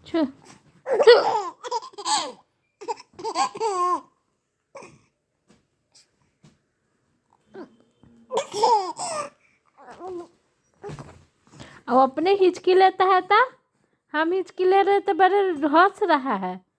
छू अब अपने हिचकी लेता है ता हम हिचकी ले रहे तो बड़े हंस रहा है।